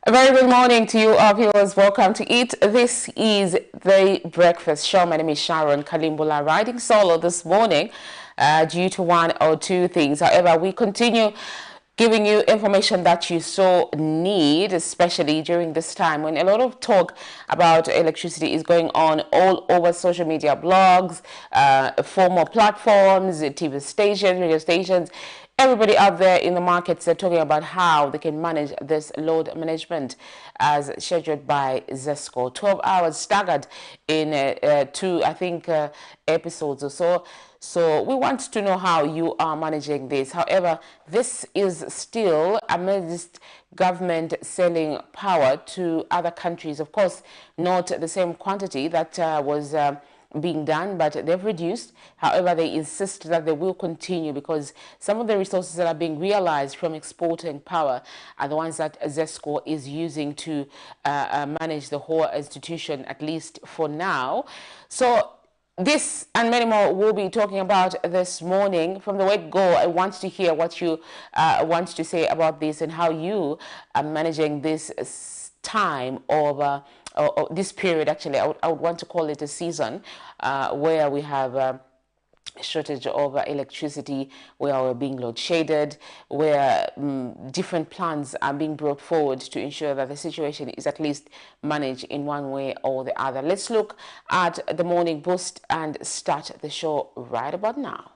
A very good morning to you, our viewers. Welcome to it. This is the breakfast show. My name is Sharon Kalimbula, riding solo this morning due to one or two things. However, we continue giving you information that you so need, especially during this time when a lot of talk about electricity is going on all over social media, blogs, formal platforms, TV stations, radio stations. Everybody out there in the markets are talking about how they can manage this load management as scheduled by ZESCO. 12 hours staggered in two, I think, episodes or so. So we want to know how you are managing this. However, this is still amidst government selling power to other countries. Of course, not the same quantity that was being done, but they've reduced. However, they insist that they will continue because some of the resources that are being realized from exporting power are the ones that ZESCO is using to manage the whole institution, at least for now. So this and many more we'll be talking about this morning. From the word go, I want to hear what you want to say about this and how you are managing this time of or this period. Actually, I would want to call it a season where we have shortage of electricity, where we're being load shaded, where different plans are being brought forward to ensure that the situation is at least managed in one way or the other. Let's look at the morning boost and start the show right about now.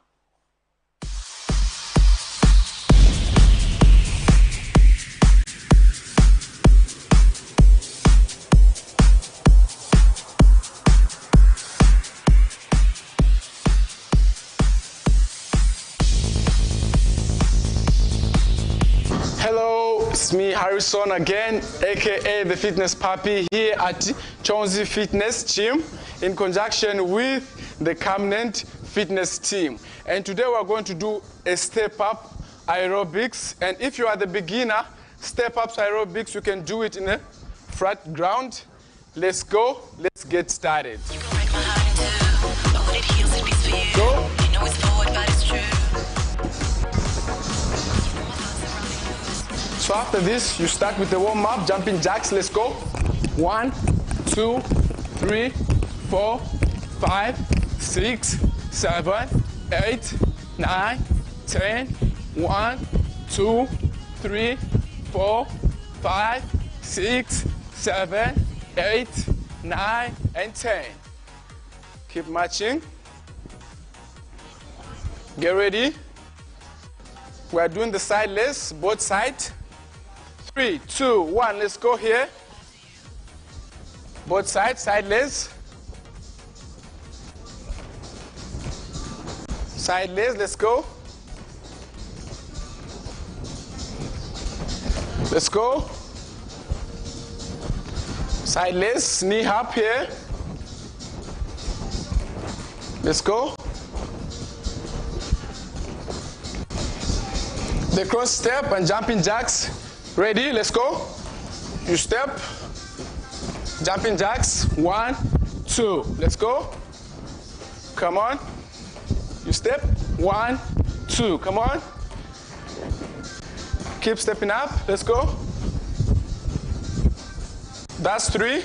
It's me, Harrison, again, aka the Fitness Puppy, here at Chonzi Fitness Gym in conjunction with the Camnet Fitness team. And today we're going to do a step-up aerobics. And if you are the beginner, step-up aerobics, you can do it in a flat ground. Let's go. Let's get started. Go. So after this, you start with the warm-up, jumping jacks. Let's go. 1, 2, 3, 4, 5, 6, 7, 8, 9, 10. 1, 2, 3, 4, 5, 6, 7, 8, 9, and 10. Keep marching. Get ready. We are doing the side legs, both sides. 3, 2, 1, let's go here. Both sides, side legs. Side legs, let's go. Let's go. Side legs, knee up here. Let's go. The cross step and jumping jacks. Ready? Let's go. You step. Jumping jacks. 1, 2. Let's go. Come on. You step. 1, 2. Come on. Keep stepping up. Let's go. That's 3.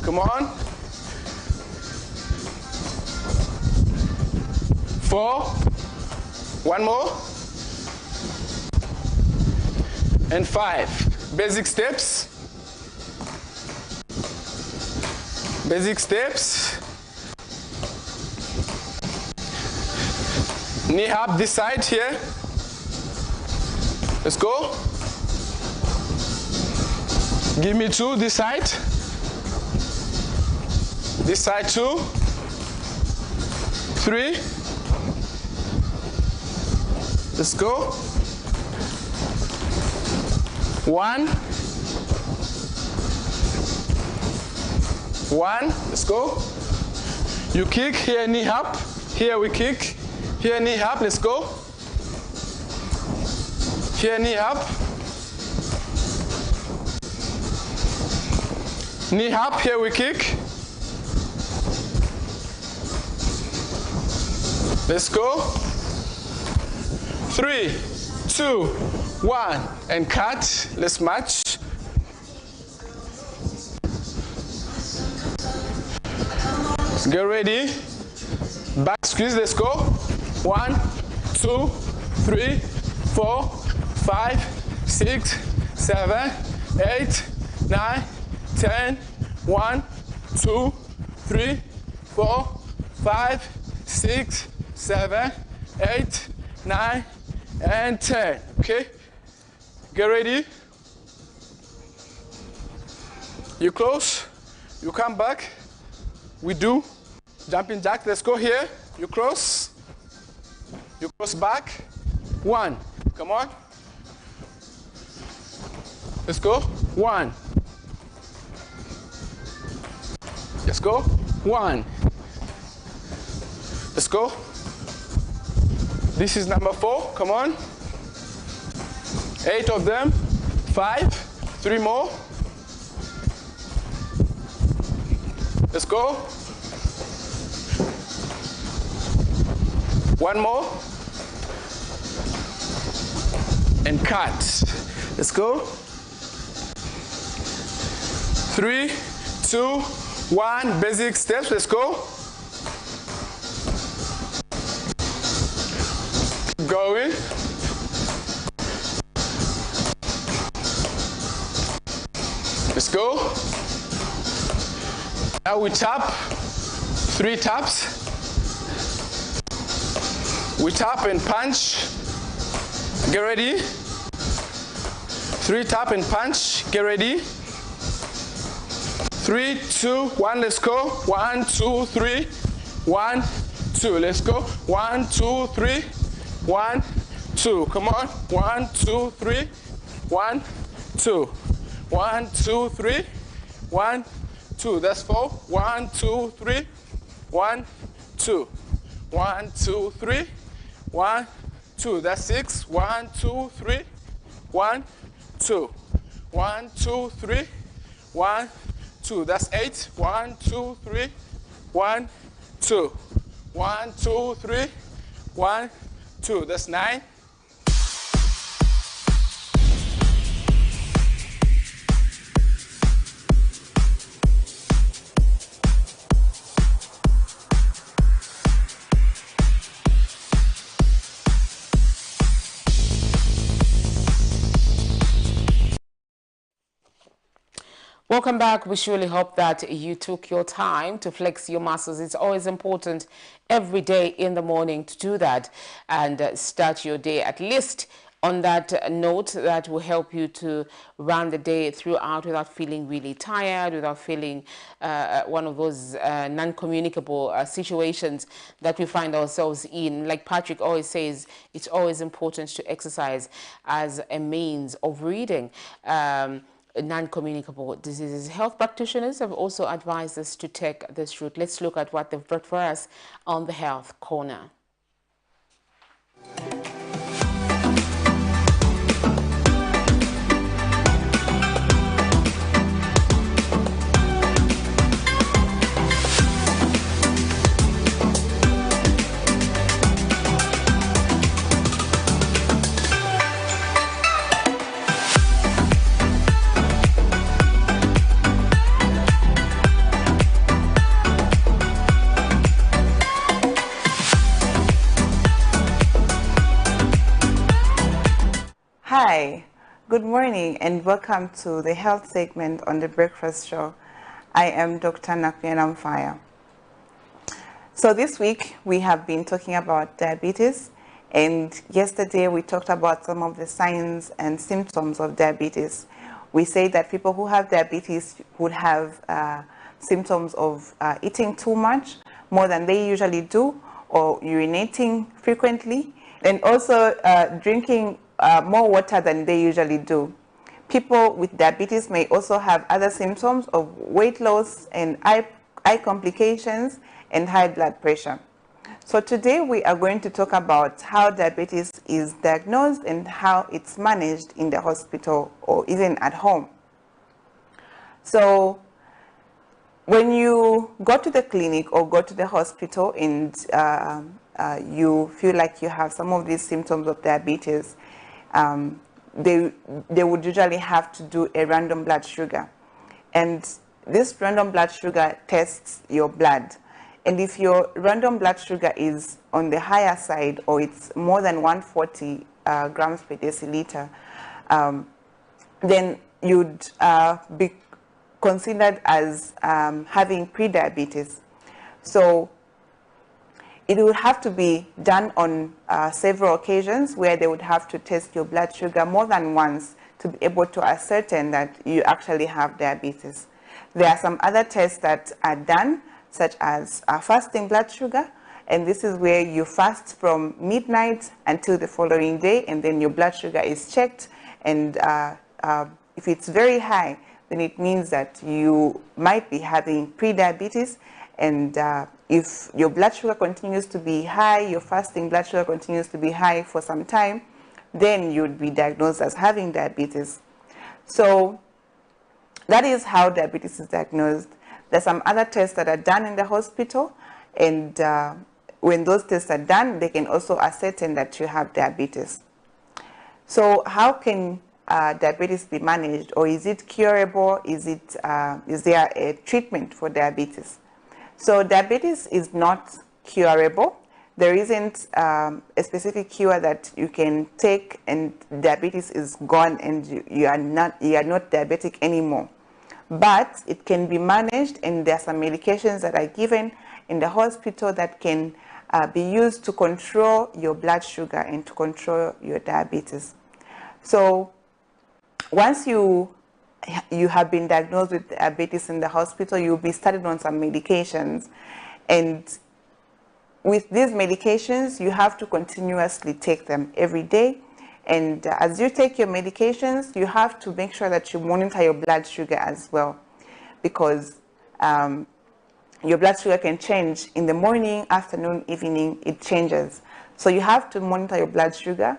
Come on. 4. One more. And 5. Basic steps. Basic steps. Knee up this side here. Let's go. Give me 2 this side. This side 2. 3. Let's go. 1. 1. Let's go. You kick here, knee up. Here we kick. Here, knee up. Let's go. Here, knee up. Knee up. Here we kick. Let's go. 3, 2, 1, and cut. Let's match. Get ready. Back squeeze, let's go. 1, 2, 3, 4, 5, 6, 7, 8, 9, 10. 1, 2, 3, 4, 5, 6, 7, 8, 9, and 10. Okay? Get ready. You close. You come back. We do jumping jack. Let's go here. You cross. You cross back. 1. Come on. Let's go. 1. Let's go. 1. Let's go. This is number 4. Come on. 8 of them. 5. 3 more. Let's go. 1 more. And cut. Let's go. 3, 2, 1. Basic steps. Let's go. Keep going. Let's go. Now we tap. 3 taps. We tap and punch. Get ready. 3 tap and punch. Get ready. 3, 2, 1. Let's go. 1, 2, 3. 1, 2. Let's go. 1, 2, 3. 1, 2. Come on. 1, 2, 3. 1, 2. 1, 2, 3. 1, 2. That's 4. 1, 2, 3. 1, 2. 1, 2, 3. 1, 2. That's 6. 1, 2, 3. 1, 2. 1, 2, 3. 1, 2. That's 8. 1, 2, 3. 1, 2. 1, 2, 3. 1, 2. That's 9. Welcome back. We surely hope that you took your time to flex your muscles. It's always important every day in the morning to do that and start your day at least on that note that will help you to run the day throughout without feeling really tired, without feeling one of those non-communicable situations that we find ourselves in. Like Patrick always says, it's always important to exercise as a means of reading non-communicable diseases. Health practitioners have also advised us to take this route. Let's look at what they've brought for us on the Health Corner. Hi, good morning and welcome to the health segment on the breakfast show. I am Dr. Nakwienamfaya. So this week we have been talking about diabetes, and yesterday we talked about some of the signs and symptoms of diabetes. We say that people who have diabetes would have symptoms of eating too much, more than they usually do, or urinating frequently, and also drinking more water than they usually do. People with diabetes may also have other symptoms of weight loss and eye complications and high blood pressure. So today we are going to talk about how diabetes is diagnosed and how it's managed in the hospital or even at home. So when you go to the clinic or go to the hospital and you feel like you have some of these symptoms of diabetes, they would usually have to do a random blood sugar. And this random blood sugar tests your blood. And if your random blood sugar is on the higher side, or it's more than 140 grams per deciliter, then you'd be considered as having prediabetes. So it would have to be done on several occasions, where they would have to test your blood sugar more than once to be able to ascertain that you actually have diabetes. There are some other tests that are done, such as fasting blood sugar, and this is where you fast from midnight until the following day, and then your blood sugar is checked, and if it's very high, then it means that you might be having prediabetes. And if your blood sugar continues to be high, your fasting blood sugar continues to be high for some time, then you'd be diagnosed as having diabetes. So that is how diabetes is diagnosed. There's some other tests that are done in the hospital, and when those tests are done, they can also ascertain that you have diabetes. So how can diabetes be managed, or is it curable? Is there a treatment for diabetes? So diabetes is not curable. There isn't a specific cure that you can take and diabetes is gone and you are not diabetic anymore. But it can be managed, and there are some medications that are given in the hospital that can be used to control your blood sugar and to control your diabetes. So once you have been diagnosed with diabetes in the hospital, you'll be started on some medications. And with these medications, you have to continuously take them every day. And as you take your medications, you have to make sure that you monitor your blood sugar as well, because your blood sugar can change in the morning, afternoon, evening, it changes. So you have to monitor your blood sugar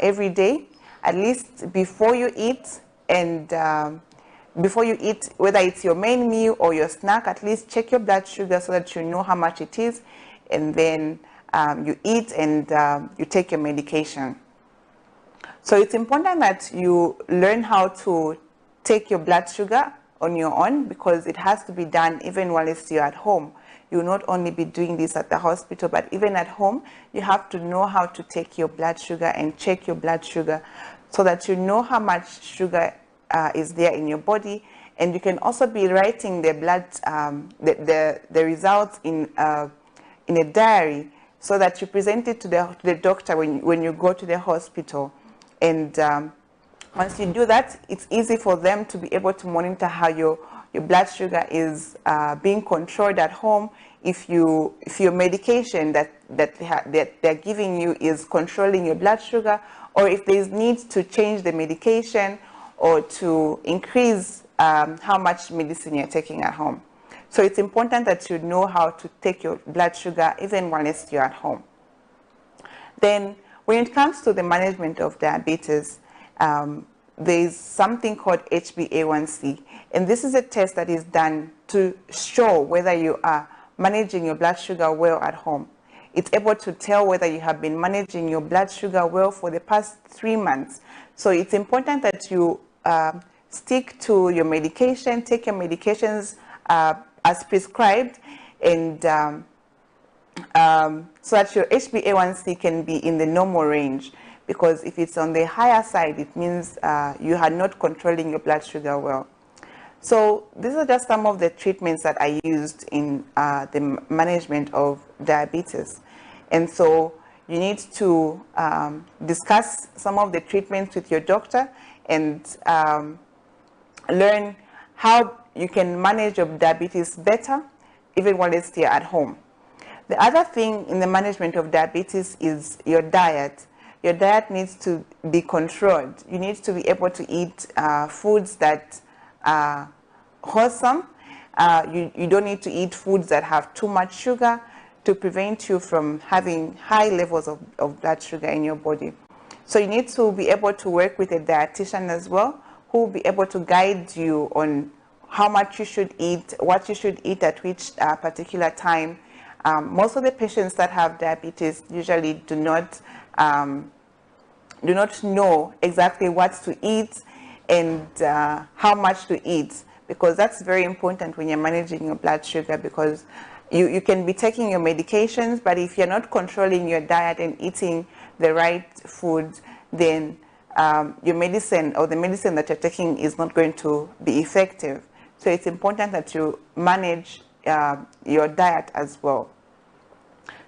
every day, at least before you eat. And before you eat, whether it's your main meal or your snack, at least check your blood sugar so that you know how much it is. And then you eat and you take your medication. So it's important that you learn how to take your blood sugar on your own, because it has to be done even while you're at home. You will not only be doing this at the hospital, but even at home, you have to know how to take your blood sugar and check your blood sugar, so that you know how much sugar is there in your body. And you can also be writing the blood, the results in a diary, so that you present it to the doctor when you go to the hospital. And once you do that, it's easy for them to be able to monitor how your blood sugar is being controlled at home. If your medication that they're giving you is controlling your blood sugar, or if there's need to change the medication or to increase how much medicine you're taking at home. So it's important that you know how to take your blood sugar even while you're at home. Then when it comes to the management of diabetes, there's something called HbA1c, and this is a test that is done to show whether you are managing your blood sugar well at home. It's able to tell whether you have been managing your blood sugar well for the past 3 months. So it's important that you stick to your medication, take your medications as prescribed, and so that your HbA1c can be in the normal range. Because if it's on the higher side, it means you are not controlling your blood sugar well. So these are just some of the treatments that are used in the management of diabetes. And so you need to discuss some of the treatments with your doctor and learn how you can manage your diabetes better, even while it's still at home. The other thing in the management of diabetes is your diet. Your diet needs to be controlled. You need to be able to eat foods that are wholesome. You don't need to eat foods that have too much sugar to prevent you from having high levels of blood sugar in your body. So you need to be able to work with a dietitian as well, who will be able to guide you on how much you should eat, what you should eat at which particular time. Most of the patients that have diabetes usually do not do not know exactly what to eat and how much to eat, because that's very important when you're managing your blood sugar, because you can be taking your medications, but if you're not controlling your diet and eating the right food, then your medicine or the medicine that you're taking is not going to be effective. So it's important that you manage your diet as well.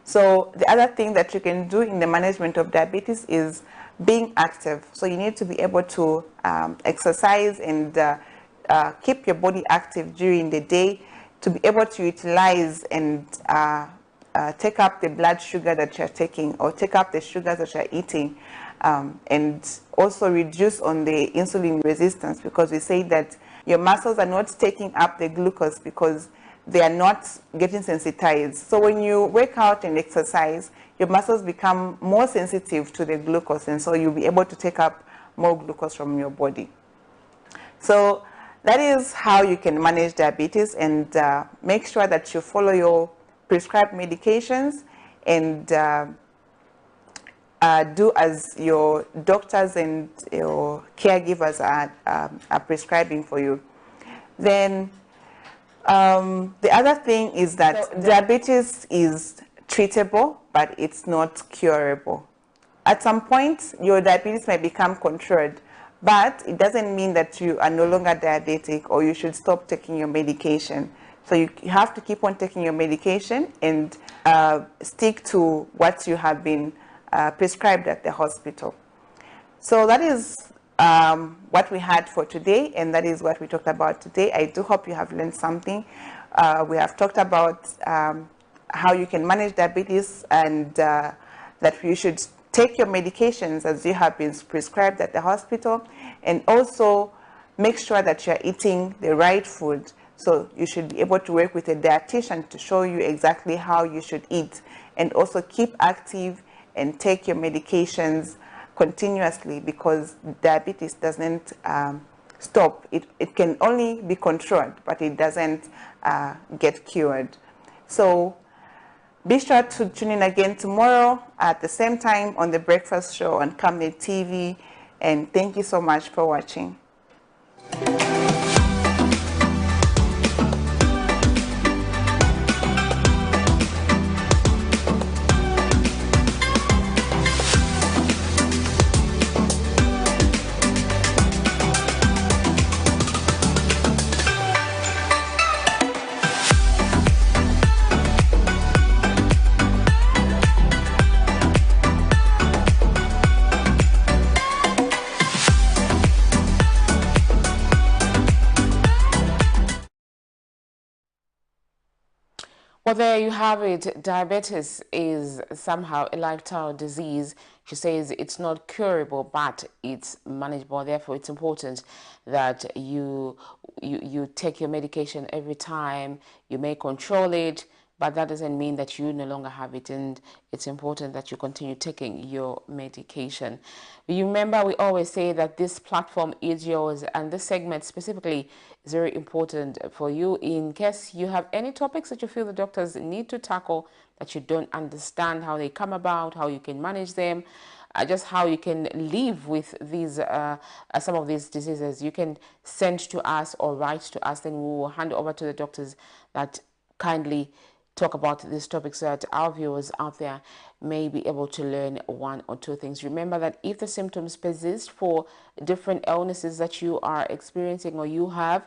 So the other thing that you can do in the management of diabetes is being active. So you need to be able to exercise and keep your body active during the day to be able to utilize and take up the blood sugar that you're taking, or take up the sugars that you're eating, and also reduce on the insulin resistance, because we say that your muscles are not taking up the glucose because they are not getting sensitized. So when you work out and exercise, your muscles become more sensitive to the glucose, and so you'll be able to take up more glucose from your body. So that is how you can manage diabetes, and make sure that you follow your prescribed medications and do as your doctors and your caregivers are prescribing for you. Then the other thing is that diabetes is treatable, but it's not curable. At some point, your diabetes may become controlled, but it doesn't mean that you are no longer diabetic or you should stop taking your medication. So you have to keep on taking your medication and stick to what you have been prescribed at the hospital. So that is what we had for today, and that is what we talked about today. I do hope you have learned something. We have talked about how you can manage diabetes, and that you should take your medications as you have been prescribed at the hospital, and also make sure that you're eating the right food. So you should be able to work with a dietitian to show you exactly how you should eat, and also keep active and take your medications continuously, because diabetes doesn't stop. It can only be controlled, but it doesn't get cured. So be sure to tune in again tomorrow at the same time on The Breakfast Show on Camnet TV, and thank you so much for watching. Well, there you have it. Diabetes is somehow a lifestyle disease. She says it's not curable, but it's manageable. Therefore, it's important that you take your medication every time. You may control it, but that doesn't mean that you no longer have it, and it's important that you continue taking your medication. You remember, we always say that this platform is yours, and this segment specifically is very important for you. In case you have any topics that you feel the doctors need to tackle that you don't understand how they come about, how you can manage them, just how you can live with these some of these diseases, you can send to us or write to us. Then we will hand over to the doctors that kindly talk about these topics so that our viewers out there may be able to learn one or two things. Remember that if the symptoms persist for different illnesses that you are experiencing or you have,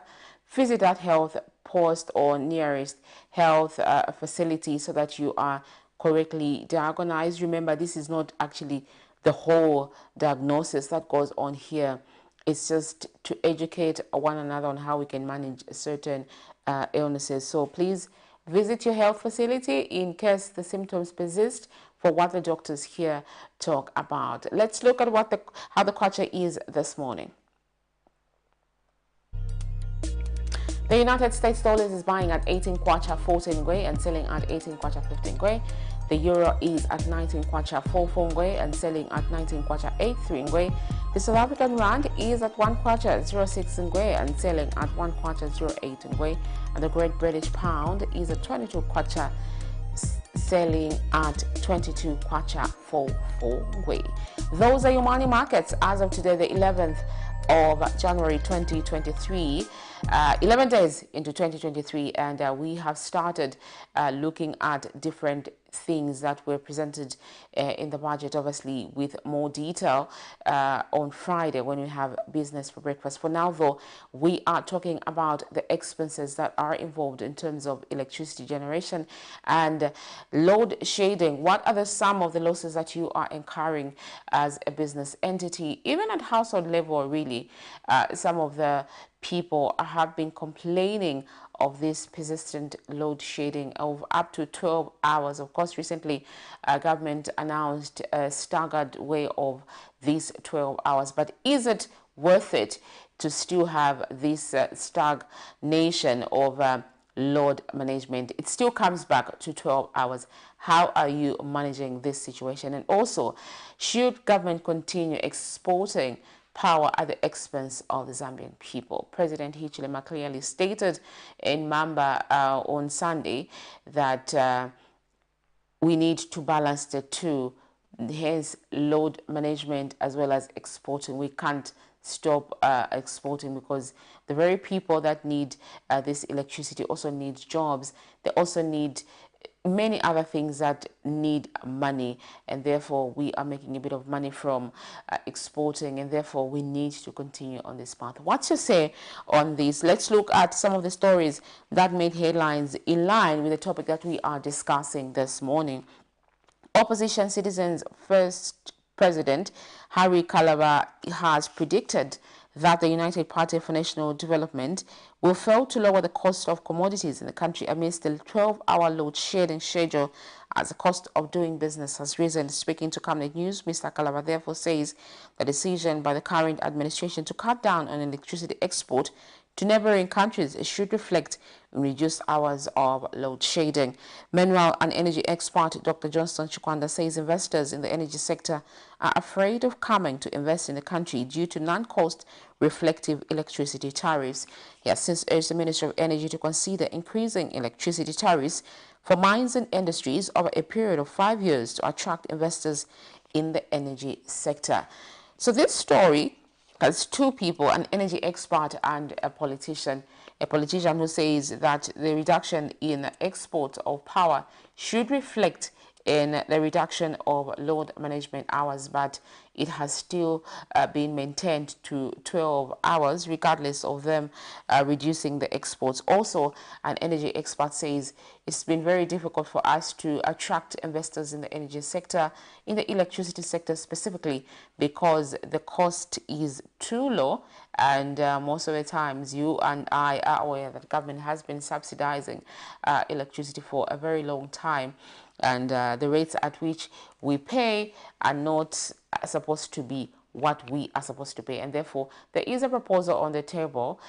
visit that health post or nearest health facility so that you are correctly diagnosed. Remember, this is not actually the whole diagnosis that goes on here. It's just to educate one another on how we can manage certain illnesses. So please visit your health facility in case the symptoms persist for what the doctors here talk about. Let's look at how the kwacha is this morning. The United States dollar is buying at 18 kwacha 14 ngwe and selling at 18 kwacha 15 ngwe. The euro is at 19 kwacha 44 ngwe and selling at 19 kwacha 83 ngwe. The South African rand is at 1 kwacha 06 ngwe and selling at 1 kwacha 08 ngwe. And the Great British pound is at 22 kwacha selling at 22 kwacha for 4 way. Those are your money markets as of today, the 11th of January 2023, 11 days into 2023, and we have started looking at different things that were presented in the budget, obviously with more detail on Friday when we have business for breakfast. For now though, we are talking about the expenses that are involved in terms of electricity generation and load shedding. What are some of the losses that you are incurring as a business entity, even at household level? Really, some of the people have been complaining of this persistent load shedding of up to 12 hours. Of course, recently government announced a staggered way of these 12 hours, but is it worth it to still have this stagnation of load management? It still comes back to 12 hours. How are you managing this situation? And also, should government continue exporting power at the expense of the Zambian people? President Hichilema clearly stated in Mamba on Sunday that we need to balance the two, hence load management as well as exporting. We can't stop exporting because the very people that need this electricity also need jobs. They also need many other things that need money, and therefore we are making a bit of money from exporting, and therefore we need to continue on this path. What's your say on this? Let's look at some of the stories that made headlines in line with the topic that we are discussing this morning. Opposition Citizens First President Harry Calabar has predicted that the United Party for National Development will fail to lower the cost of commodities in the country amidst the 12-hour load shedding schedule as the cost of doing business has risen. Speaking to Camnet News, Mr. Calabar therefore says the decision by the current administration to cut down on electricity export to neighboring countries should reflect reduced hours of load shedding. Mineral and energy expert Dr. Johnston Chikwanda says investors in the energy sector are afraid of coming to invest in the country due to non-cost reflective electricity tariffs. He has since urged the Ministry of Energy to consider increasing electricity tariffs for mines and industries over a period of 5 years to attract investors in the energy sector. So this story has two people, an energy expert and a politician. A politician who says that the reduction in export of power should reflect in the reduction of load management hours, but it has still been maintained to 12 hours regardless of them reducing the exports. Also, an energy expert says it's been very difficult for us to attract investors in the energy sector, in the electricity sector specifically, because the cost is too low, and most of the times you and I are aware that government has been subsidizing electricity for a very long time, and the rates at which we pay are not supposed to be what we are supposed to pay, and therefore there is a proposal on the table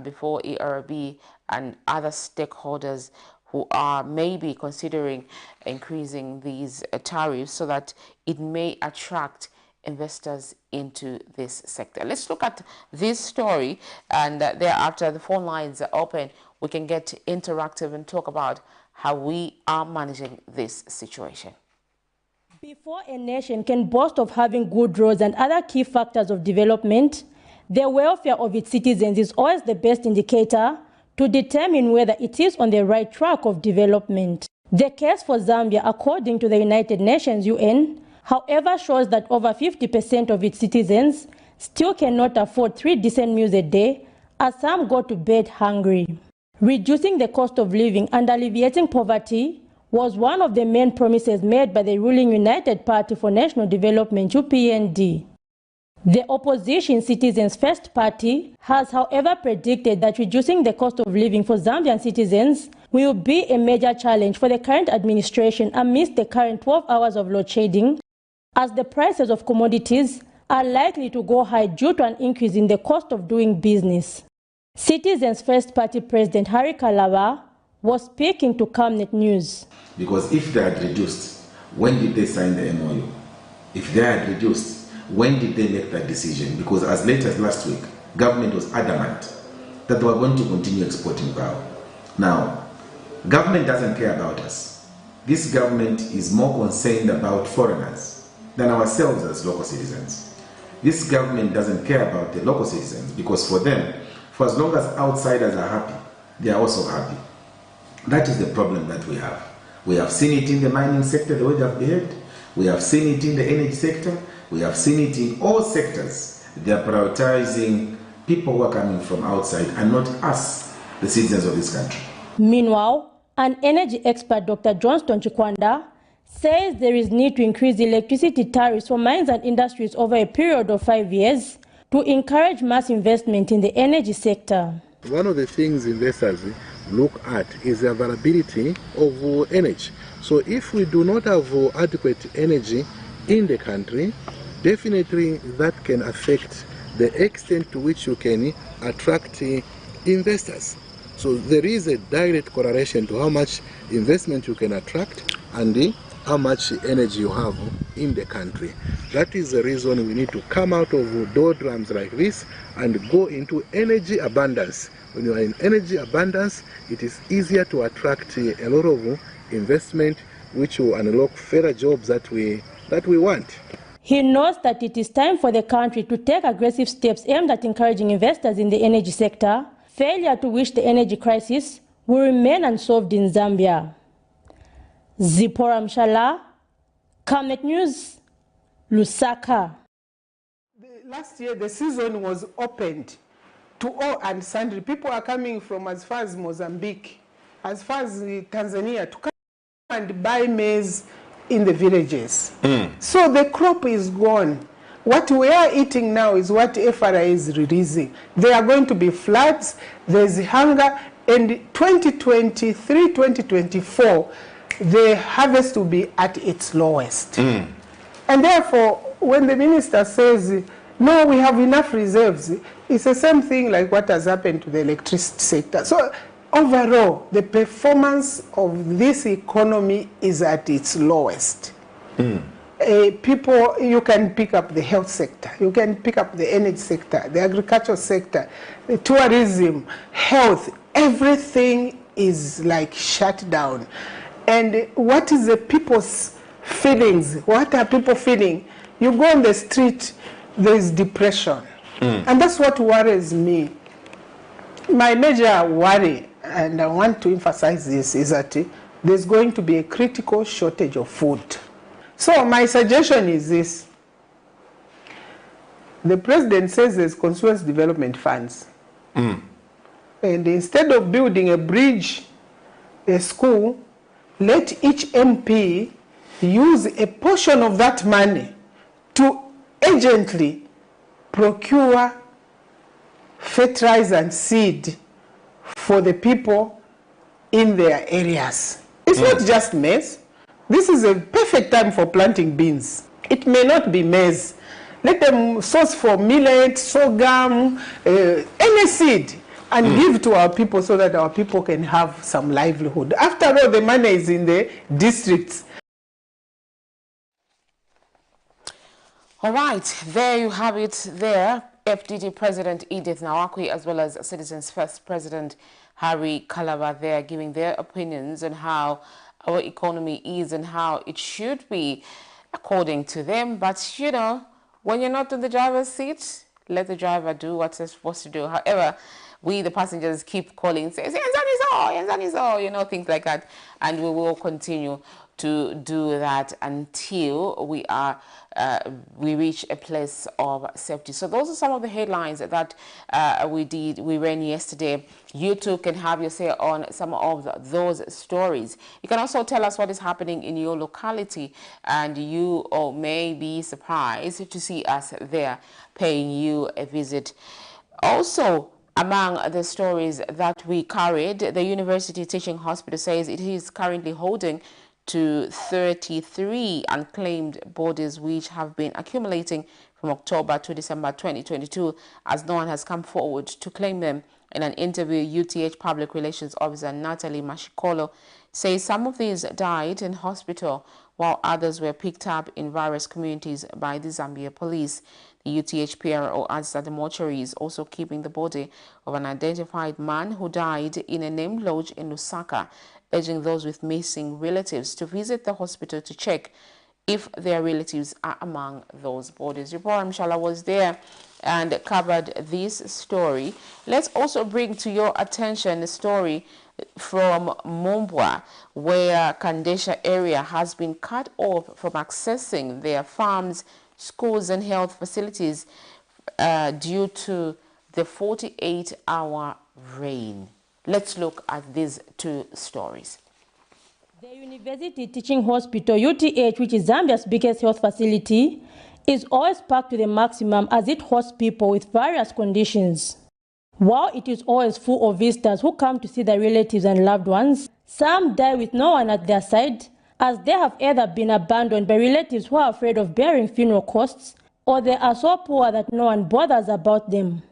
before ERB and other stakeholders who are maybe considering increasing these tariffs so that it may attract investors into this sector. Let's look at this story, and thereafter the phone lines are open. We can get interactive and talk about how we are managing this situation. Before a nation can boast of having good roads and other key factors of development, the welfare of its citizens is always the best indicator to determine whether it is on the right track of development. The case for Zambia, according to the United Nations UN, however, shows that over 50% of its citizens still cannot afford 3 decent meals a day, as some go to bed hungry. Reducing the cost of living and alleviating poverty was one of the main promises made by the ruling United Party for National Development, UPND. The opposition Citizens First Party has, however, predicted that reducing the cost of living for Zambian citizens will be a major challenge for the current administration amidst the current 12 hours of load shedding, as the prices of commodities are likely to go high due to an increase in the cost of doing business. Citizens First Party President Harry Calabar was speaking to Camnet News. Because if they had reduced, when did they sign the MOU? If they had reduced, when did they make that decision? Because as late as last week, government was adamant that they were going to continue exporting power. Now, government doesn't care about us. this government is more concerned about foreigners than ourselves as local citizens. This government doesn't care about the local citizens because for them, for as long as outsiders are happy, they are also happy. That is the problem that we have. We have seen it in the mining sector, the way they have behaved. We have seen it in the energy sector. We have seen it in all sectors. They are prioritizing people who are coming from outside and not us, the citizens of this country. Meanwhile, an energy expert, Dr. Johnston Chikwanda, says there is need to increase electricity tariffs for mines and industries over a period of 5 years to encourage mass investment in the energy sector. One of the things investors look at is the availability of energy. So if we do not have adequate energy in the country, definitely that can affect the extent to which you can attract investors. So there is a direct correlation to how much investment you can attract and how much energy you have in the country. That is the reason we need to come out of doldrums like this and go into energy abundance. When you are in energy abundance, it is easier to attract a lot of investment, which will unlock further jobs that we want. He notes that it is time for the country to take aggressive steps aimed at encouraging investors in the energy sector. Failure to wish the energy crisis will remain unsolved in Zambia. Zipporah Mshala, Camnet News, Lusaka. Last year, the season was opened to all and sundry. People are coming from as far as Mozambique, as far as Tanzania, to come and buy maize in the villages. So the crop is gone. What we are eating now is what FRA is releasing. There are going to be floods, there's hunger, and 2023, 2024, the harvest will be at its lowest. And therefore, when the minister says, no, we have enough reserves, it's the same thing like what has happened to the electricity sector. So overall, the performance of this economy is at its lowest. People, you can pick up the health sector, you can pick up the energy sector, the agricultural sector, the tourism, health, everything is like shut down. And what is the people's feelings? What are people feeling? You go on the street, there is depression. And that's what worries me. My major worry, and I want to emphasize this, is that there's going to be a critical shortage of food. So my suggestion is this. The president says there's constituency development funds. And instead of building a bridge, a school, let each MP use a portion of that money to urgently procure fertilizer and seed for the people in their areas. It's not just maize. This is a perfect time for planting beans. It may not be maize. Let them source for millet, sorghum, any seed, and give to our people so that our people can have some livelihood. After all, the money is in the districts. All right, there you have it there. FDG President Edith Nawakwi, as well as Citizens First President Harry Kalaba, there giving their opinions on how our economy is and how it should be according to them. But, you know, when you're not in the driver's seat, let the driver do what they're supposed to do. However, we, the passengers, keep calling, say, you know, things like that. And we will continue to do that until we reach a place of safety. So those are some of the headlines that we ran yesterday. You too can have your say on some of those stories. You can also tell us what is happening in your locality, and you may be surprised to see us there paying you a visit. Also, among the stories that we carried, the University Teaching Hospital says it is currently holding to 33 unclaimed bodies which have been accumulating from October to December 2022, as no one has come forward to claim them. In an interview, UTH Public Relations Officer Natalie Mashikolo says some of these died in hospital while others were picked up in various communities by the Zambia police. UTH PRO adds that the mortuary is also keeping the body of an identified man who died in a named lodge in Lusaka, urging those with missing relatives to visit the hospital to check if their relatives are among those bodies. Reporter Mshala was there and covered this story. Let's also bring to your attention a story from Mumbwa, where Kandesha area has been cut off from accessing their farms, schools and health facilities due to the 48-hour rain. Let's look at these two stories. The University Teaching Hospital, UTH, which is Zambia's biggest health facility, is always packed to the maximum as it hosts people with various conditions. While it is always full of visitors who come to see their relatives and loved ones, some die with no one at their side, as they have either been abandoned by relatives who are afraid of bearing funeral costs, or they are so poor that no one bothers about them.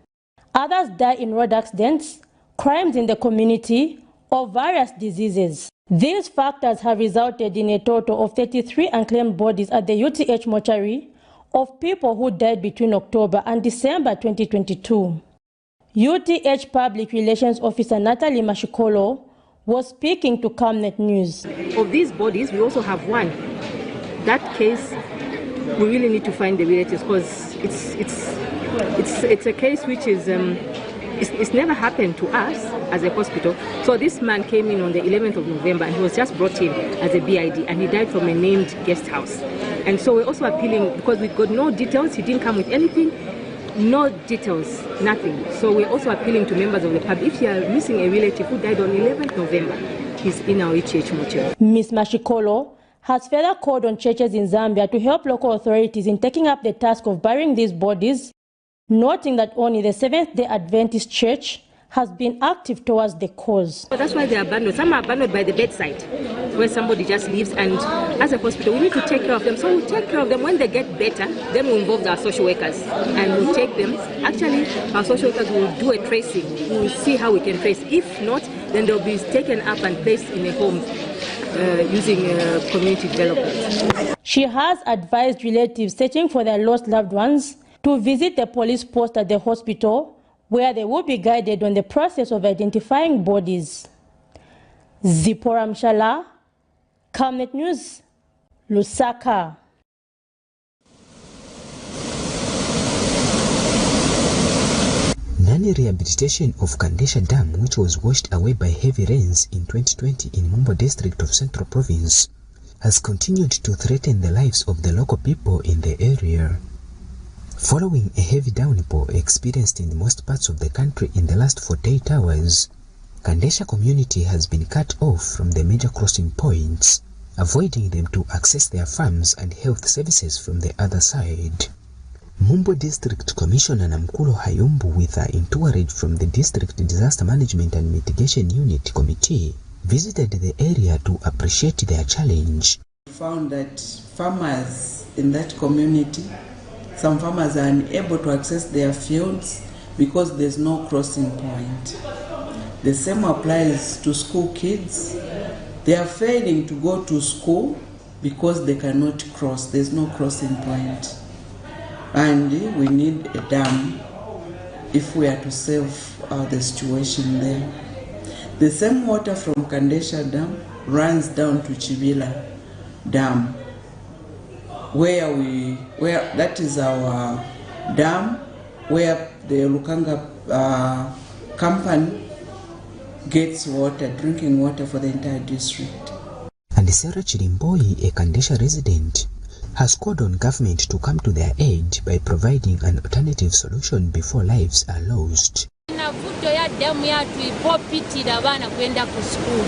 Others die in road accidents, crimes in the community, or various diseases. These factors have resulted in a total of 33 unclaimed bodies at the UTH mortuary of people who died between October and December 2022. UTH Public Relations Officer Natalie Mashikolo was speaking to Camnet News. Of these bodies, we also have one. That case, we really need to find the relatives because it's a case which is it's never happened to us as a hospital. So this man came in on the 11th of November and he was just brought in as a BID and he died from a named guest house. And so we're also appealing because we got no details. He didn't come with anything. No details, nothing. So we're also appealing to members of the public. If you are missing a relative who died on 11th November, he's in our UTH mortuary. Ms. Mashikolo has further called on churches in Zambia to help local authorities in taking up the task of burying these bodies, noting that only the Seventh-day Adventist Church has been active towards the cause. So that's why they're abandoned. Some are abandoned by the bedside, where somebody just leaves, and as a hospital, we need to take care of them. So we'll take care of them. When they get better, then we'll involve our social workers, and we'll take them. Actually, our social workers will do a tracing. We'll see how we can trace. If not, then they'll be taken up and placed in a home using community development. She has advised relatives searching for their lost loved ones to visit the police post at the hospital, where they will be guided on the process of identifying bodies. Zipporah Mshala, Camnet News, Lusaka. Non-rehabilitation of Kandesha Dam, which was washed away by heavy rains in 2020 in Mumbo district of Central Province, has continued to threaten the lives of the local people in the area. Following a heavy downpour experienced in most parts of the country in the last 48 hours, Kandesha community has been cut off from the major crossing points, avoiding them to access their farms and health services from the other side. Mumbo District Commissioner Namkulo Hayumbu, with her entourage from the District Disaster Management and Mitigation Unit Committee, visited the area to appreciate their challenge. We found that farmers in that community, some farmers are unable to access their fields because there's no crossing point. The same applies to school kids. They are failing to go to school because they cannot cross. There's no crossing point. And we need a dam if we are to save the situation there. The same water from Kandesha Dam runs down to Chibila Dam, where that is our dam where the Lukanga company gets water, drinking water for the entire district. And Sarah Chirimboi, a Kandesha resident, has called on government to come to their aid by providing an alternative solution before lives are lost. Navuto ya damu yatu ipopitira bana kwenda ku school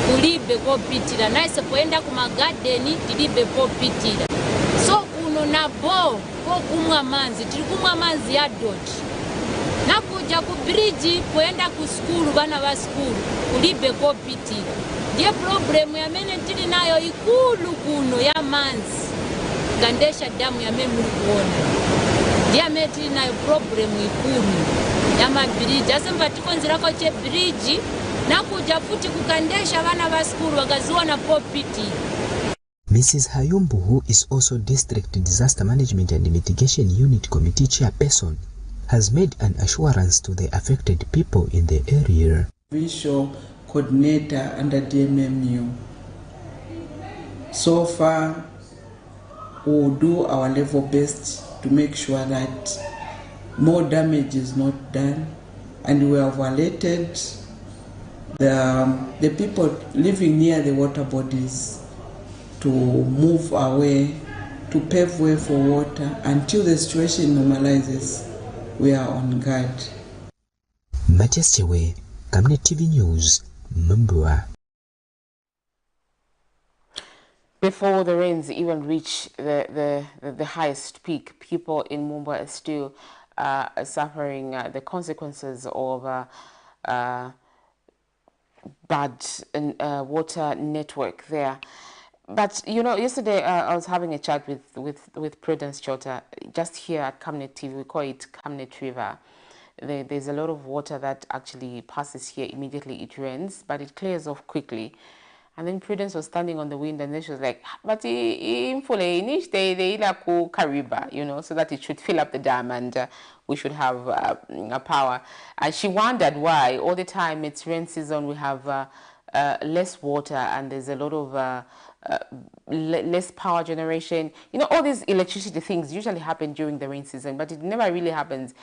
kulibe kopitira naise kwenda ku magadeni tilibe popitira so uno nabo ko kumwa manzi tili kumwa manzi ya dot nakuja ku bridge kwenda ku school bana ba school kulibe kopitira ndiye problem ya mene tili nayo ikulu kuno ya manzi Kandesha damu ya meme kuona ndiye meti nayo problem ikulu ya mabridge asemba tikonzira ko che bridge nakuja futi kukandesha bana ba school wakaziwa na popiti. Mrs. Hayumbu, who is also District Disaster Management and Mitigation Unit Committee Chairperson, has made an assurance to the affected people in the area. Visual coordinator under DMMU. So far, we'll do our level best to make sure that more damage is not done, and we have alerted the people living near the water bodies to move away, to pave way for water until the situation normalizes. We are on guard. Majesty Camnet TV News, Mambua. Before the rains even reach the highest peak, people in Mumbai are still suffering the consequences of bad water network there. But you know, yesterday I was having a chat with Prudence Chota just here at Camnet TV. We call it Camnet River. There's a lot of water that actually passes here immediately it rains, but it clears off quickly. And then Prudence was standing on the wind, and then she was like, but they Kariba, you know, so that it should fill up the dam and we should have power. And she wondered why all the time it's rain season we have less water and there's a lot of less power generation. You know, all these electricity things usually happen during the rain season, but it never really happens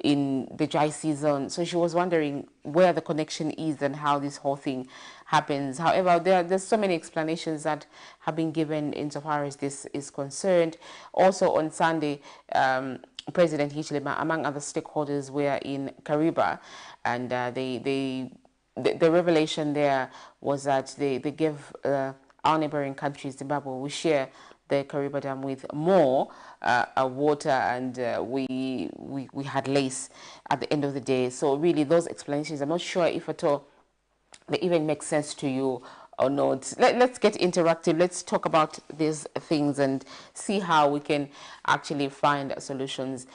in the dry season. So she was wondering where the connection is and how this whole thing happens. However, there's so many explanations that have been given insofar as this is concerned. Also on Sunday, President Hichilema, among other stakeholders, were in Kariba, and the revelation there was that they gave our neighboring country, Zimbabwe, we share the Kariba Dam with more water, and we had less at the end of the day. So really those explanations, I'm not sure if at all they even make sense to you or not. Let's get interactive. Let's talk about these things and see how we can actually find solutions.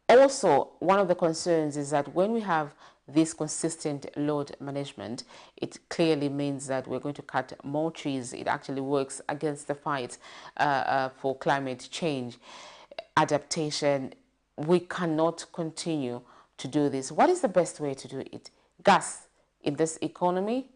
Also, one of the concerns is that when we have this consistent load management, it clearly means that we're going to cut more trees. It actually works against the fight for climate change adaptation. We cannot continue to do this. What is the best way to do it? Gas in this economy?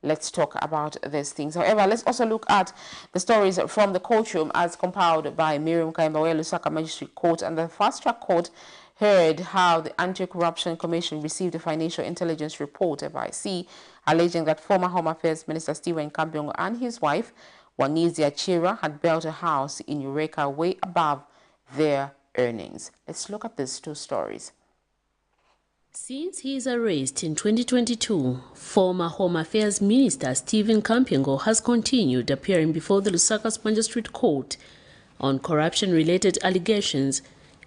Let's talk about these things. However, let's also look at the stories from the courtroom as compiled by Miriam Kaimbawe, Lusaka Magistrate Court, and the Fast Track Court heard how the Anti-Corruption Commission received a financial intelligence report, FIC, alleging that former Home Affairs Minister Stephen Kampiongo and his wife, Wanizia Chira, had built a house in Eureka way above their earnings. Let's look at these two stories. Since his arrest in 2022, former Home Affairs Minister Stephen Kampiongo has continued appearing before the Lusaka Magistrate Court on corruption-related allegations.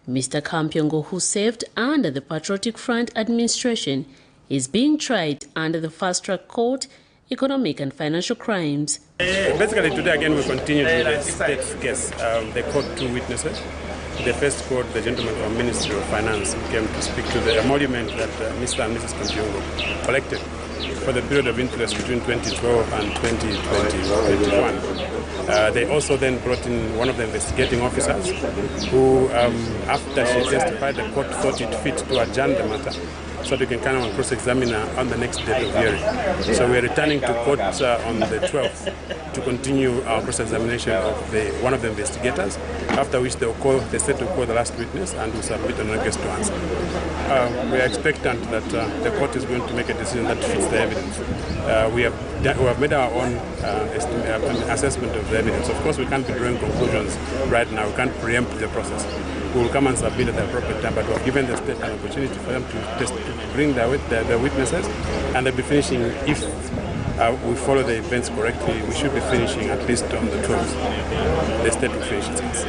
Mr. Kampiongo, who served under the Patriotic Front administration, is being tried under the Fast Track Court, Economic and Financial Crimes. Basically, today again we continued with the state's case. They caught two witnesses. The first court, the gentleman from Ministry of Finance, who came to speak to the emolument that Mr. and Mrs. Kampiongo collected for the period of interest between 2012 and 2021. They also then brought in one of the investigating officers who, after she testified, the court thought it fit to adjourn the matter so that we can kind of cross-examine her on the next date of hearing. So we are returning to court on the 12th to continue our cross-examination of one of the investigators, after which they said to call the last witness and will submit an request to answer. We are expectant that the court is going to make a decision that fits the evidence. We have made our own assessment of the evidence. Of course, we can't be drawing conclusions right now. We can't preempt the process. We will come and submit at the appropriate time, but we have given the state an opportunity for them to bring their witnesses, and they'll be finishing, if we follow the events correctly, we should be finishing at least on the 12th. The state will finish its case.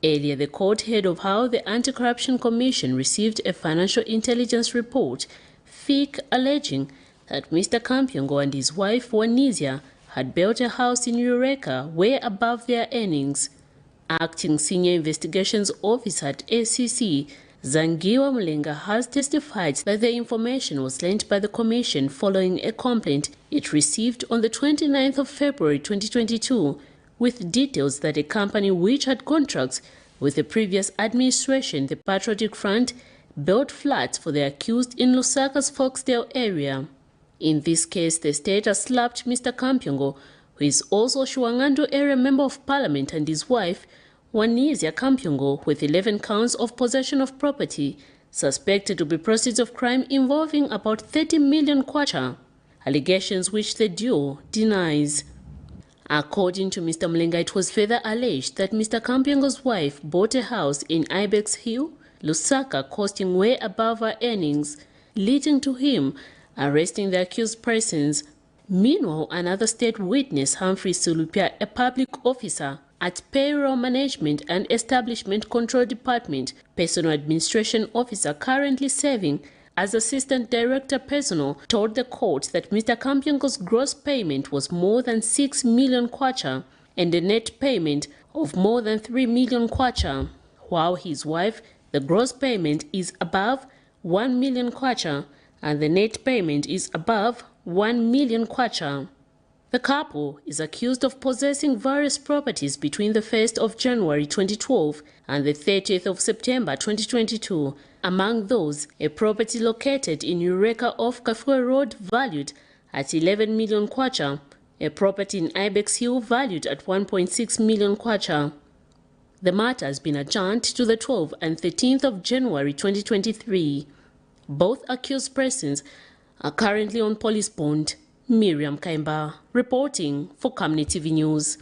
Earlier, the court heard of how the Anti-Corruption Commission received a financial intelligence report, FIC, alleging that Mr. Kampiongo and his wife, Wanizia, had built a house in Eureka way above their earnings. Acting Senior Investigations Officer at ACC, Zangiwa Mulenga has testified that the information was lent by the Commission following a complaint it received on the 29th of February 2022 with details that a company which had contracts with the previous administration, the Patriotic Front, built flats for the accused in Lusaka's Foxdale area. In this case, the state has slapped Mr. Kampyongo, who is also Shuangando area member of parliament, and his wife, Wanizia Kampyongo, with 11 counts of possession of property, suspected to be proceeds of crime involving about 30 million kwacha, allegations which the duo denies. According to Mr. Mulenga, it was further alleged that Mr. Kampyongo's wife bought a house in Ibex Hill, Lusaka, costing way above her earnings, leading to him arresting the accused persons. Meanwhile, another state witness, Humphrey Sulupia, a public officer at Payroll Management and Establishment Control Department, Personal Administration Officer currently serving as Assistant Director Personal, told the court that Mr. Kampyongo's gross payment was more than 6 million kwacha and a net payment of more than 3 million kwacha, while his wife, the gross payment is above 1 million kwacha and the net payment is above 1 million kwacha. The couple is accused of possessing various properties between the 1st of January 2012 and the 30th of September 2022. Among those, a property located in Eureka off Kafue Road valued at 11 million kwacha, a property in Ibex Hill valued at 1.6 million kwacha. The matter has been adjourned to the 12th and 13th of January 2023. Both accused persons are currently on police bond. Miriam Kaimba, reporting for Camnet TV News.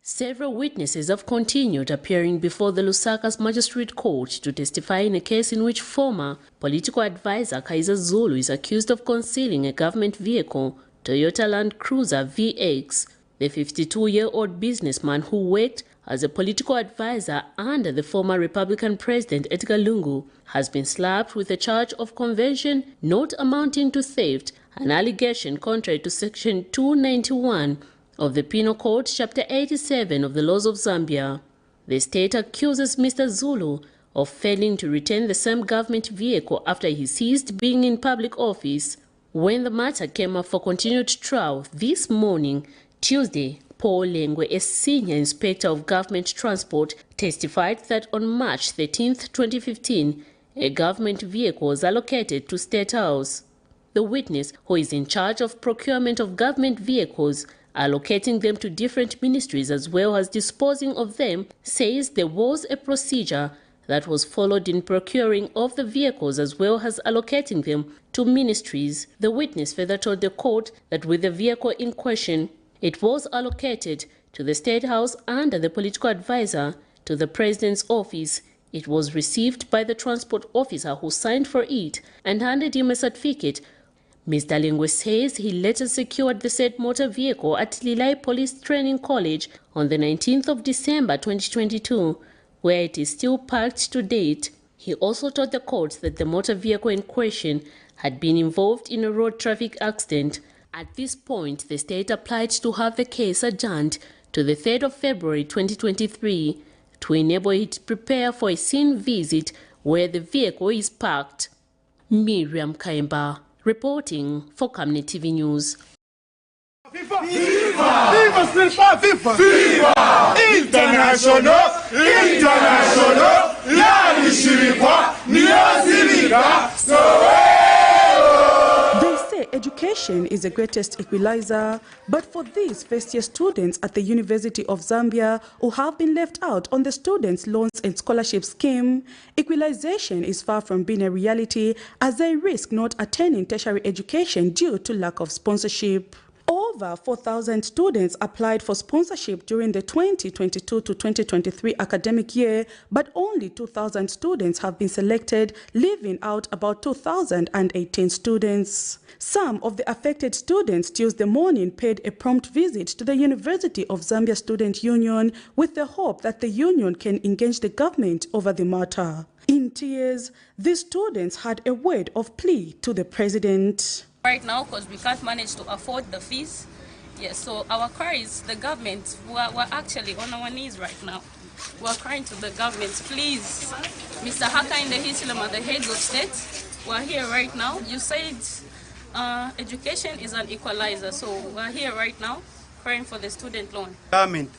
Several witnesses have continued appearing before the Lusaka's Magistrate Court to testify in a case in which former political advisor Kaiser Zulu is accused of concealing a government vehicle, Toyota Land Cruiser VX. The 52-year-old businessman who worked as a political advisor under the former Republican President Edgar Lungu has been slapped with a charge of conversion not amounting to theft, an allegation contrary to Section 291 of the Penal Code, Chapter 87 of the Laws of Zambia. The state accuses Mr. Zulu of failing to return the same government vehicle after he ceased being in public office. When the matter came up for continued trial this morning, Tuesday, Paul Lengwe, a senior inspector of government transport, testified that on March 13, 2015, a government vehicle was allocated to State House. The witness, who is in charge of procurement of government vehicles, allocating them to different ministries as well as disposing of them, says there was a procedure that was followed in procuring of the vehicles as well as allocating them to ministries. The witness further told the court that with the vehicle in question, it was allocated to the State House under the political advisor to the President's office. It was received by the transport officer who signed for it and handed him a certificate. Mr. Lengwe says he later secured the said motor vehicle at Lilai Police Training College on the 19th of December 2022, where it is still parked to date. He also told the court that the motor vehicle in question had been involved in a road traffic accident. At this point, the state applied to have the case adjourned to the 3rd of February 2023 to enable it to prepare for a scene visit where the vehicle is parked. Miriam Kaimba, reporting for Camnet TV News. Viva! Viva! Viva! Viva! Viva! International! International! Yani shirikwa, niyozirika, education is the greatest equalizer, but for these first-year students at the University of Zambia who have been left out on the Students' Loans and Scholarship Scheme, equalization is far from being a reality as they risk not attaining tertiary education due to lack of sponsorship. Over 4,000 students applied for sponsorship during the 2022 to 2023 academic year, but only 2,000 students have been selected, leaving out about 2,018 students. Some of the affected students Tuesday morning paid a prompt visit to the University of Zambia Student Union with the hope that the union can engage the government over the matter. In tears, these students had a word of plea to the president. Right now, because we can't manage to afford the fees. Yes, so our cry is the government. We're actually on our knees right now. we're crying to the government, please. Mr. Haka and the Hislam are the heads of state. We're here right now. You said education is an equalizer, so we're here right now crying for the student loan. Government,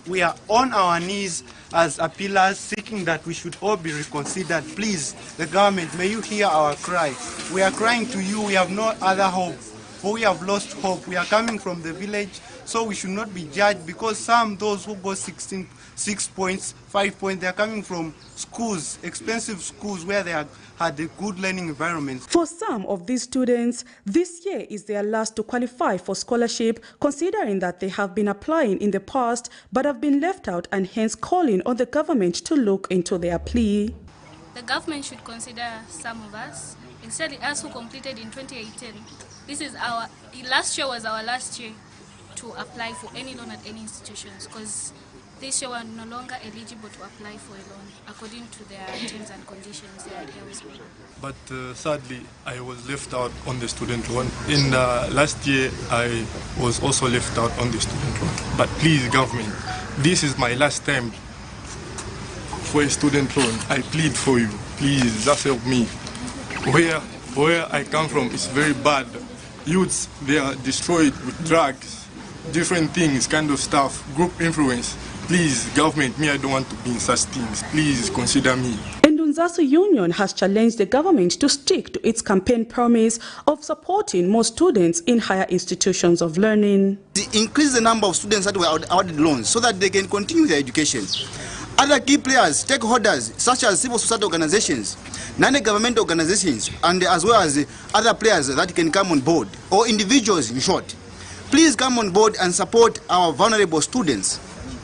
we are on our knees as appealers seeking that we should all be reconsidered. Please, the government, may you hear our cry. We are crying to you. We have no other hope, for we have lost hope. We are coming from the village, so we should not be judged because those who go 6 points, 5 points, they are coming from schools, expensive schools where they had a good learning environment. For some of these students, this year is their last to qualify for scholarship, considering that they have been applying in the past but have been left out, and hence calling on the government to look into their plea. The government should consider some of us, especially us who completed in 2018. Last year was our last year to apply for any loan at any institutions, because this year we are no longer eligible to apply for a loan according to their terms and conditions they adhere to. But sadly, I was left out on the student loan. In last year, I was also left out on the student loan. But please, government, this is my last time for a student loan. I plead for you. Please, just help me. Where I come from is very bad. Youths, they are destroyed with drugs, different things, kind of stuff, group influence. Please, government, I don't want to be in such things. Please consider me. Ndunzasu Union has challenged the government to stick to its campaign promise of supporting more students in higher institutions of learning. Increase the number of students that were awarded loans so that they can continue their education. Other key players, stakeholders, such as civil society organizations, non-government organizations, and as well as other players that can come on board, or individuals in short. Please come on board and support our vulnerable students.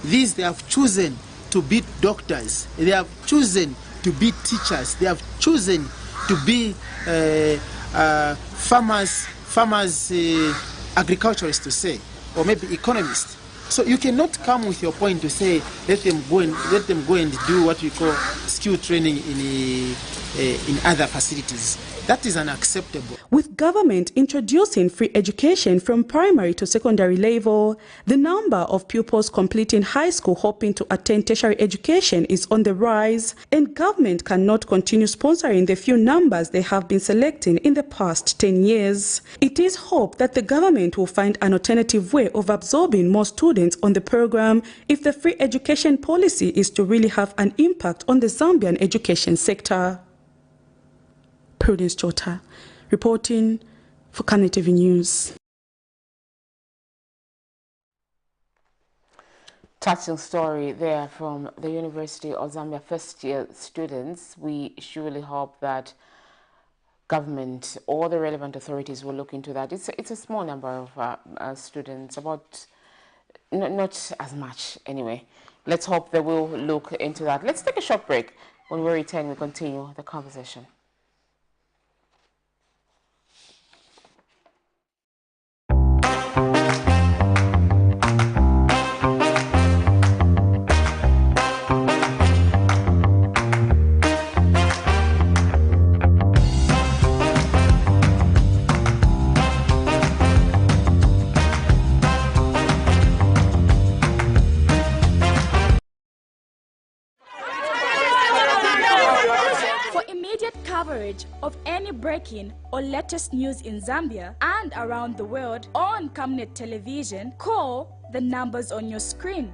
These, they have chosen to be doctors, they have chosen to be teachers, they have chosen to be farmers, agriculturists to say, or maybe economists. So you cannot come with your point to say let them go and do what we call skill training in other facilities. That is unacceptable. With government introducing free education from primary to secondary level, the number of pupils completing high school hoping to attain tertiary education is on the rise, and government cannot continue sponsoring the few numbers they have been selecting in the past 10 years. It is hoped that the government will find an alternative way of absorbing more students on the program if the free education policy is to really have an impact on the Zambian education sector. Prudence Chota, reporting for Camnet TV News. Touching story there from the University of Zambia first-year students. We surely hope that government or the relevant authorities will look into that. It's a small number of students, about not as much anyway. Let's hope they will look into that. Let's take a short break. When we return, we continue the conversation. Of any breaking or latest news in Zambia and around the world on Camnet television, call the numbers on your screen.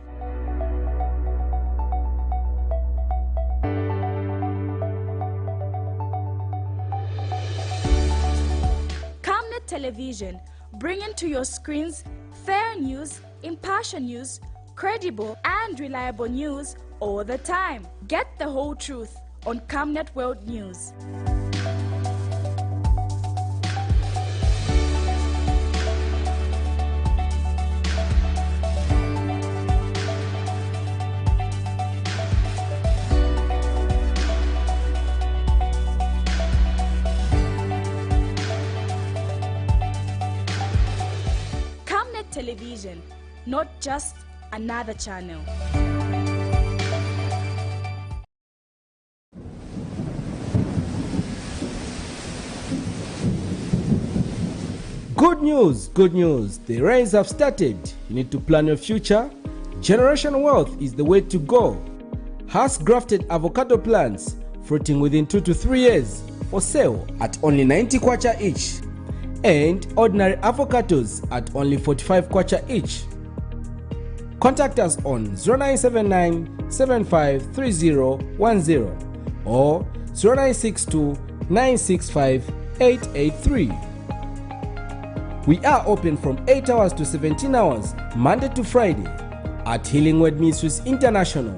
Camnet television, bringing to your screens fair news, impartial news, credible and reliable news all the time. Get the whole truth on Camnet World News. Camnet television, not just another channel. Good news, good news. The rains have started. You need to plan your future. Generation wealth is the way to go. has grafted avocado plants fruiting within 2 to 3 years for sale at only 90 kwacha each, and ordinary avocados at only 45 kwacha each. Contact us on 0979 753010 or 0962 965 883. We are open from 8 hours to 17 hours Monday to Friday at Healing Word Ministries International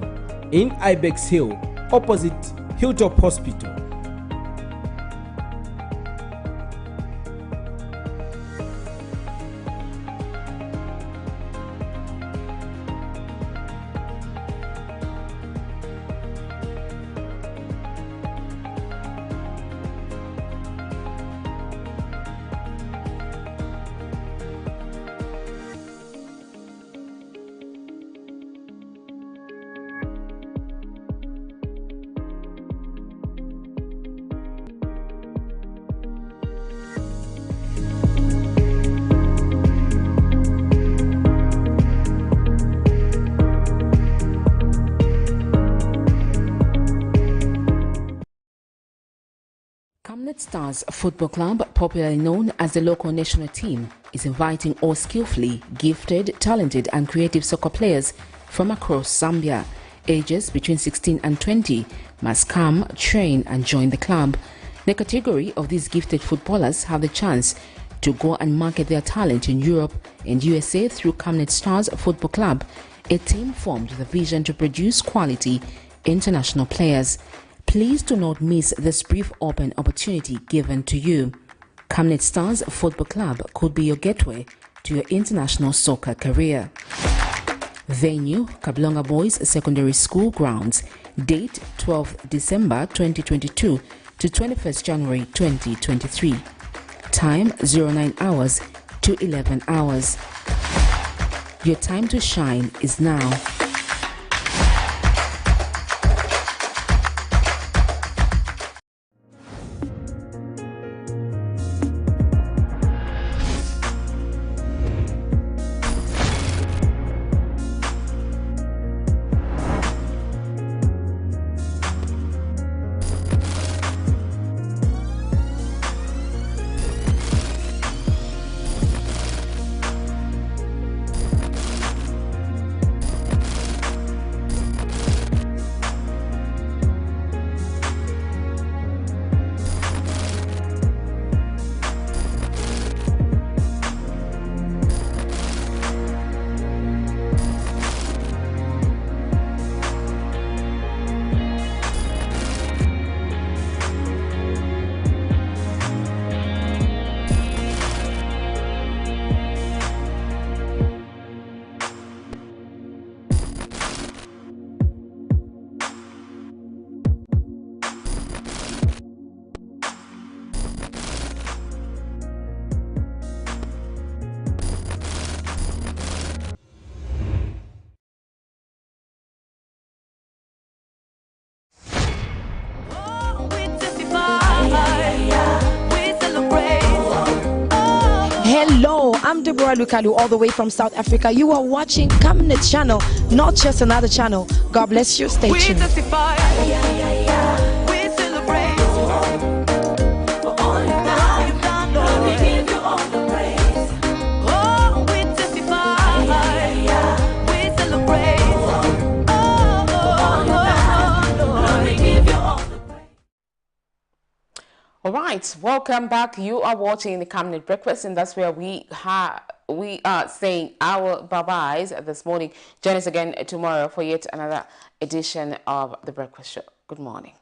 in Ibex Hill, opposite Hilltop Hospital. Camnet Stars Football Club, popularly known as the local national team, is inviting all skillfully gifted, talented and creative soccer players from across Zambia. Ages between 16 and 20 must come, train and join the club. The category of these gifted footballers have the chance to go and market their talent in Europe and USA through Camnet Stars Football Club, a team formed with a vision to produce quality international players. Please do not miss this brief open opportunity given to you. Camnet Stars Football Club could be your gateway to your international soccer career. Venue, Kablonga Boys Secondary School grounds. Date 12th December 2022 to 21st January 2023. Time 09 hours to 11 hours. Your time to shine is now. Hello, I'm Deborah Lukalu, all the way from South Africa. You are watching Camnet channel, not just another channel. God bless you. Stay tuned. All right, welcome back. You are watching the Camnet Breakfast, and that's where we are saying our bye-byes this morning. Join us again tomorrow for yet another edition of the Breakfast Show. Good morning.